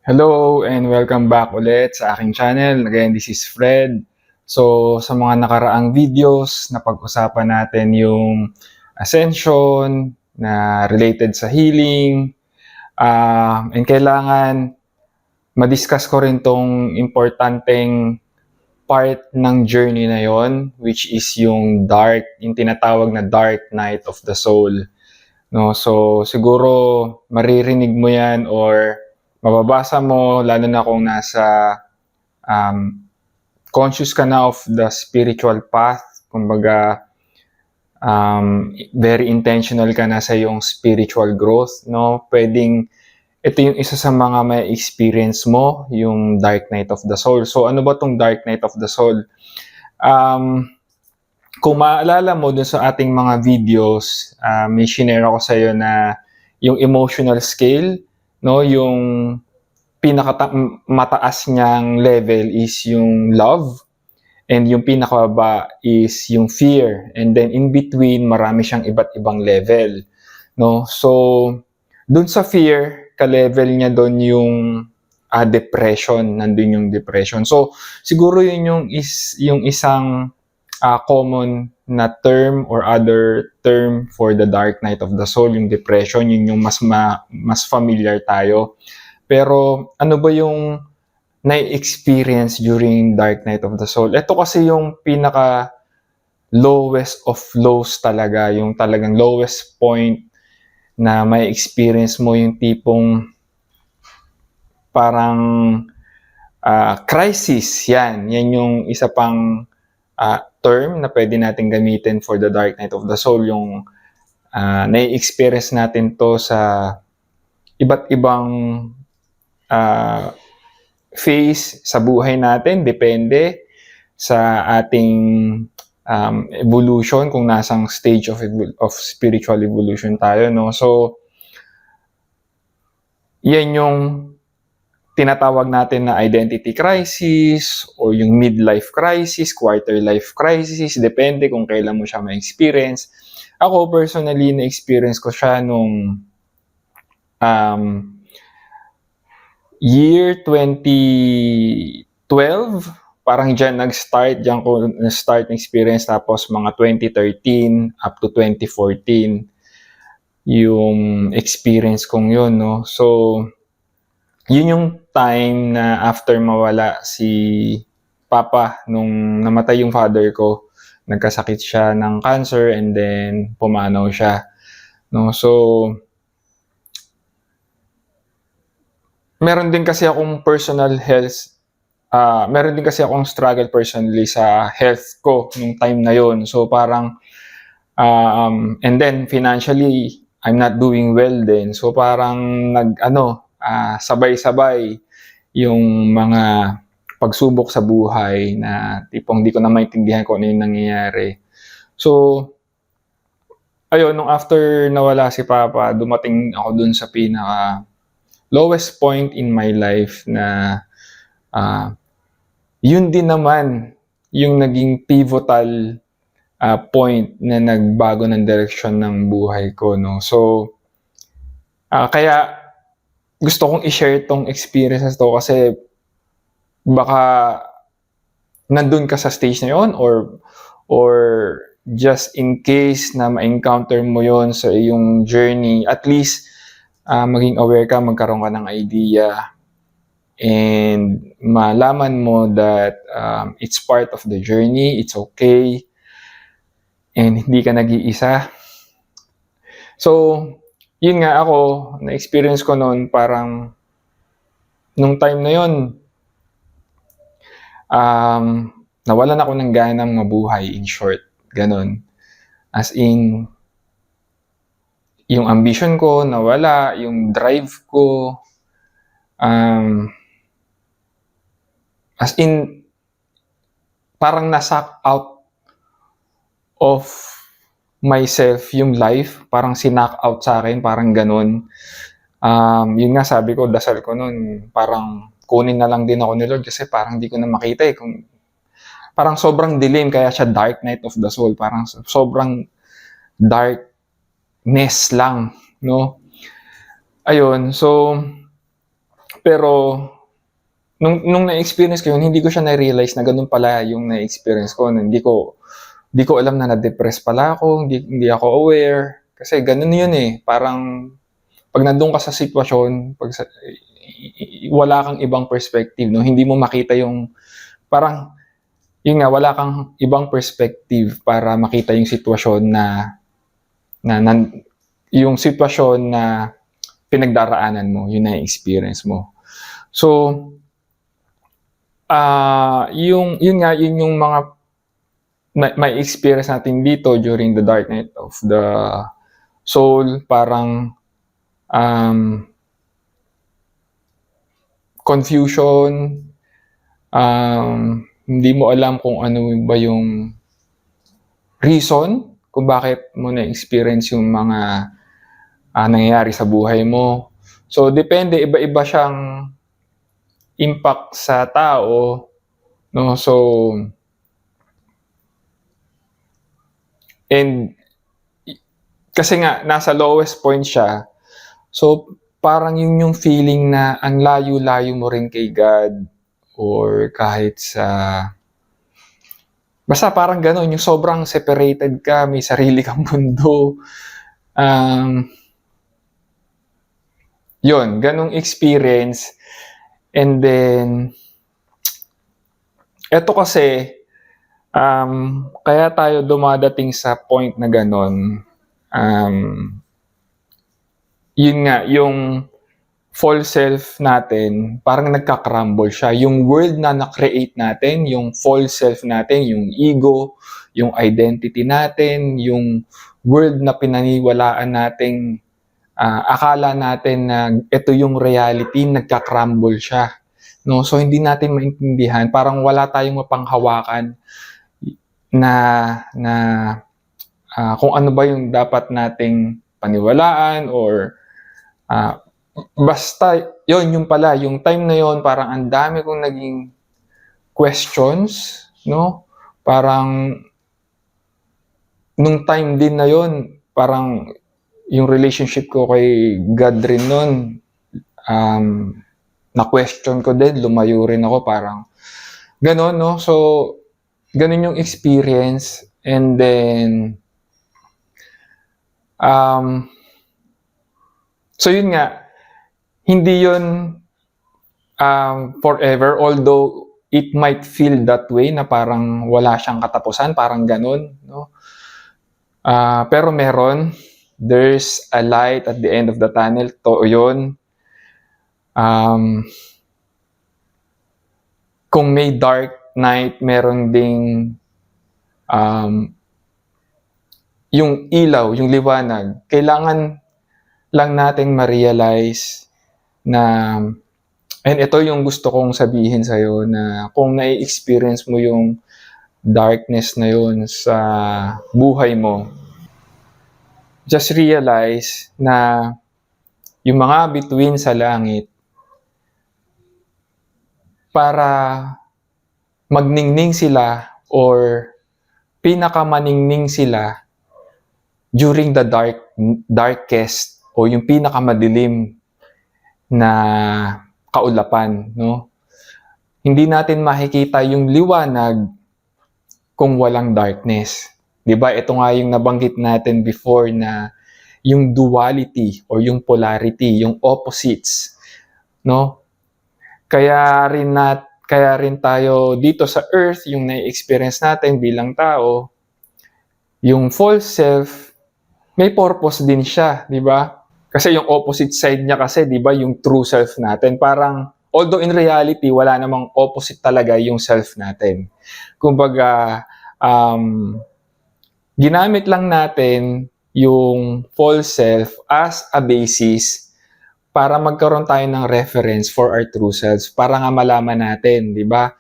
Hello and welcome back ulit sa aking channel. Again, this is Fred. So, sa mga nakaraang videos, napag-usapan natin yung ascension na related sa healing. And kailangan ma-discuss ko rin tong importanteng part ng journey na yon, which is yung yung tinatawag na dark night of the soul. No, so siguro maririnig mo 'yan or mababasa mo lalo na kung nasa conscious ka na of the spiritual path. Kumbaga, very intentional ka na sa iyong spiritual growth, no? Pwedeng ito yung isa sa mga may experience mo, yung Dark Night of the Soul. So ano ba tong Dark Night of the Soul? Kung maalala mo dun sa ating mga videos, may shinare ako sa iyo na yung emotional scale, no, yung mataas niyang level is yung love, and yung pinakababa is yung fear, and then in between marami siyang iba't ibang level, no? So dun sa fear, ka-level niya dun yung depression, nandun yung depression. So siguro yun yung isang common na term or other term for the dark night of the soul, yung depression. Yun yung mas familiar tayo. Pero ano ba yung na-experience during Dark Night of the Soul? Ito kasi yung pinaka lowest of lows talaga, yung talagang lowest point na may experience mo, yung tipong parang crisis. Yan yung isa pang term na pwede natin gamitin for the Dark Night of the Soul, yung na-experience natin to sa iba't ibang phase sa buhay natin, depende sa ating evolution, kung nasang stage of spiritual evolution tayo, no? So yan yung tinatawag natin na identity crisis or yung midlife crisis, quarter life crisis, depende kung kailan mo siya ma-experience. Ako personally, na-experience ko siya nung year 2012, parang diyan ko na-start ng experience, tapos mga 2013 up to 2014 yung experience kong yun, no? So yun yung time na after mawala si Papa, nung namatay yung father ko, nagkasakit siya ng cancer and then pumanaw siya, no? So meron din kasi akong struggle personally sa health ko nung time na yon. So parang and then financially I'm not doing well din. So parang sabay-sabay yung mga pagsubok sa buhay na tipong hindi ko na maintindihan kung ano yung nangyayari. So ayun, nung after nawala si Papa, dumating ako dun sa pinaka lowest point in my life na yun din naman yung naging pivotal point na nagbago ng direksyon ng buhay ko, no? So kaya gusto kong i-share tong experiences to kasi baka nandun ka sa stage na yon, or just in case na ma-encounter mo yon sa iyong journey, at least maging aware ka, magkaroon ka ng idea, and malaman mo that it's part of the journey, it's okay, and hindi ka nag-iisa. So yun nga, ako na-experience ko noon, parang nung time na yun nawalan ako ng ganang mabuhay, in short, ganun. As in, yung ambition ko nawala, yung drive ko, as in, parang na-suck out of myself yung life, parang sinak out sa akin, parang ganun. Yun nga, sabi ko, dasal ko nun, parang kunin na lang din ako ni Lord kasi parang di ko na makita parang sobrang dilim, kaya siya Dark Night of the Soul, parang sobrang darkness lang, no? Ayun, so Pero nung na-experience ko yun, hindi ko siya na-realize na ganun pala yung na-experience ko. Hindi ko alam na na-depress pala ako, hindi ako aware. Kasi ganun yun eh. Parang pag nandun ka sa sitwasyon, wala kang ibang perspective, no? Hindi mo makita yung parang yun nga, wala kang ibang perspective para makita yung sitwasyon na yung sitwasyon na pinagdaraanan mo, yun na experience mo. So, yun yung mga may experience natin dito during the dark night of the soul. Parang confusion, hindi mo alam kung ano ba yung reason kung bakit mo na-experience yung mga nangyayari sa buhay mo. So, depende, iba-iba siyang impact sa tao, no? So, and kasi nga, nasa lowest point siya. So, parang yun yung feeling na ang layo-layo mo rin kay God or kahit sa basta parang gano'n, yung sobrang separated ka, may sarili kang mundo. Yun, ganong experience. And then, eto kasi, kaya tayo dumadating sa point na gano'n, yun nga, yung false self natin, parang nagka-crumble siya. Yung world na na-create natin, yung false self natin, yung ego, yung identity natin, yung world na pinaniwalaan nating akala natin na ito yung reality, nagka-crumble siya. No? So, hindi natin maintindihan. Parang wala tayong mapanghawakan na kung ano ba yung dapat nating paniwalaan or basta, yung pala, yung time na yon parang ang dami kong naging questions, no? Parang, nung time din na yon parang, yung relationship ko kay God rin nun, na-question ko din, lumayo rin ako, parang, ganon, no? So, ganon yung experience, and then, so yun nga, hindi yun forever, although it might feel that way na parang wala siyang katapusan, parang ganun, no? Pero meron, there's a light at the end of the tunnel, to yun. Kung may dark night, meron ding yung ilaw, yung liwanag. Kailangan lang nating ma-realize na, and ito yung gusto kong sabihin sa'yo, na kung nai-experience mo yung darkness na yun sa buhay mo, just realize na yung mga bituin sa langit, para magningning sila or pinakamaningning sila during the darkest o yung pinakamadilim na kaulapan, no? Hindi natin makikita yung liwanag kung walang darkness. 'Di ba? Ito nga yung nabanggit natin before na yung duality or yung polarity, yung opposites, no? Kaya rin tayo dito sa earth, yung na-experience natin bilang tao, yung false self, may purpose din siya, 'di ba? Kasi yung opposite side niya kasi, 'di ba, yung true self natin, parang although in reality wala namang opposite talaga yung self natin. Kumbaga, ginamit lang natin yung false self as a basis para magkaroon tayo ng reference for our true selves, para nga malaman natin, 'di ba?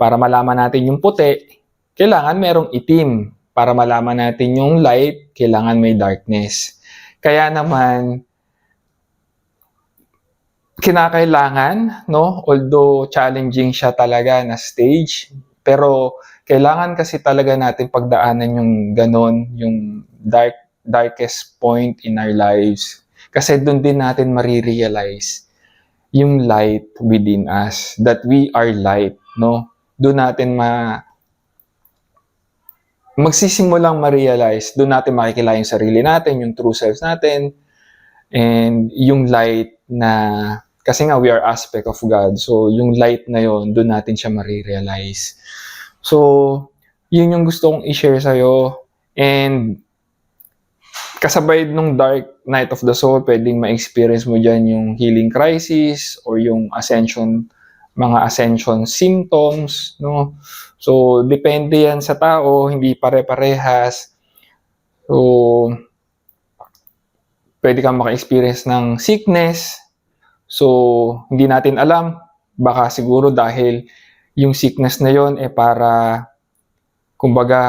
Para malaman natin yung puti, kailangan merong itim. Para malaman natin yung light, kailangan may darkness. Kaya naman, kinakailangan, no? Although challenging siya talaga na stage, pero kailangan kasi talaga natin pagdaanan yung ganon, yung darkest point in our lives. Kasi doon din natin marirealize yung light within us, that we are light, no? Doon natin magsisimulang ma-realize, doon natin makikilala yung sarili natin, yung true self natin, and yung light na, kasi nga we are aspect of God, so yung light na yon, doon natin siya ma-realize. So, yun yung gusto kong i-share sa'yo, and kasabay nung dark night of the soul, pwedeng ma-experience mo dyan yung healing crisis or yung mga ascension symptoms, no? So, depende yan sa tao, hindi pare-parehas. So, pwede kang maka-experience ng sickness. So, hindi natin alam. Baka siguro dahil yung sickness na yon para, kumbaga,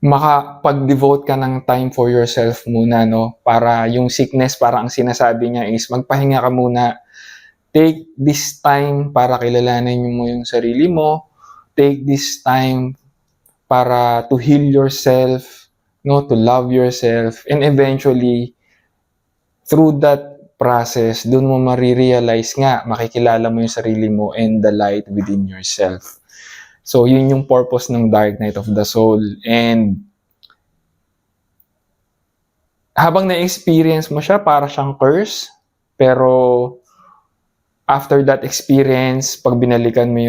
makapag-devote ka ng time for yourself muna, no? Para yung sickness, para ang sinasabi niya is magpahinga ka muna. Take this time para kilalanin mo yung sarili mo. Take this time para to heal yourself, no? To love yourself. And eventually, through that process, dun mo marirealize nga, makikilala mo yung sarili mo and the light within yourself. So, yun yung purpose ng Dark Night of the Soul. And habang na-experience mo siya, para siyang curse. Pero after that experience, pag binalikan mo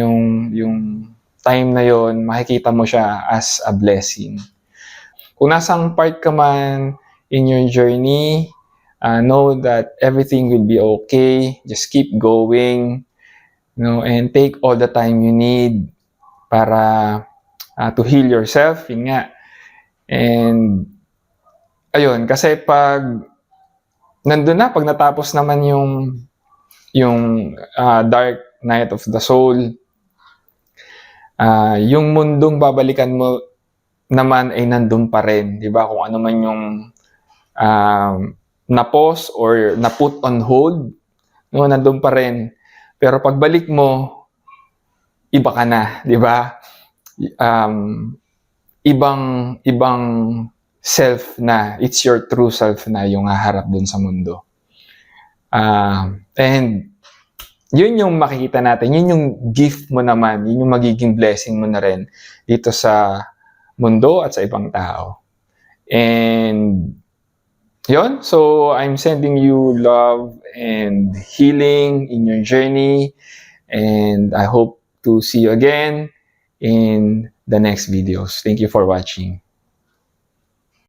yung time na yon, makikita mo siya as a blessing. Kung nasang part ka man in your journey, know that everything will be okay. Just keep going, and take all the time you need para to heal yourself, yun nga. And ayun, kasi pag nandun na, pag natapos naman yung Dark Night of the Soul, yung mundong babalikan mo naman ay nandun pa rin, di ba? Kung ano man yung na-pause or na-put on hold, nandun pa rin. Pero pagbalik mo, iba ka na, di ba? Ibang self na, it's your true self na yung haharap dun sa mundo. And yun yung makikita natin, yun yung gift mo naman, yun yung magiging blessing mo na rin dito sa mundo at sa ibang tao. And yun, so I'm sending you love and healing in your journey, and I hope to see you again in the next videos. Thank you for watching.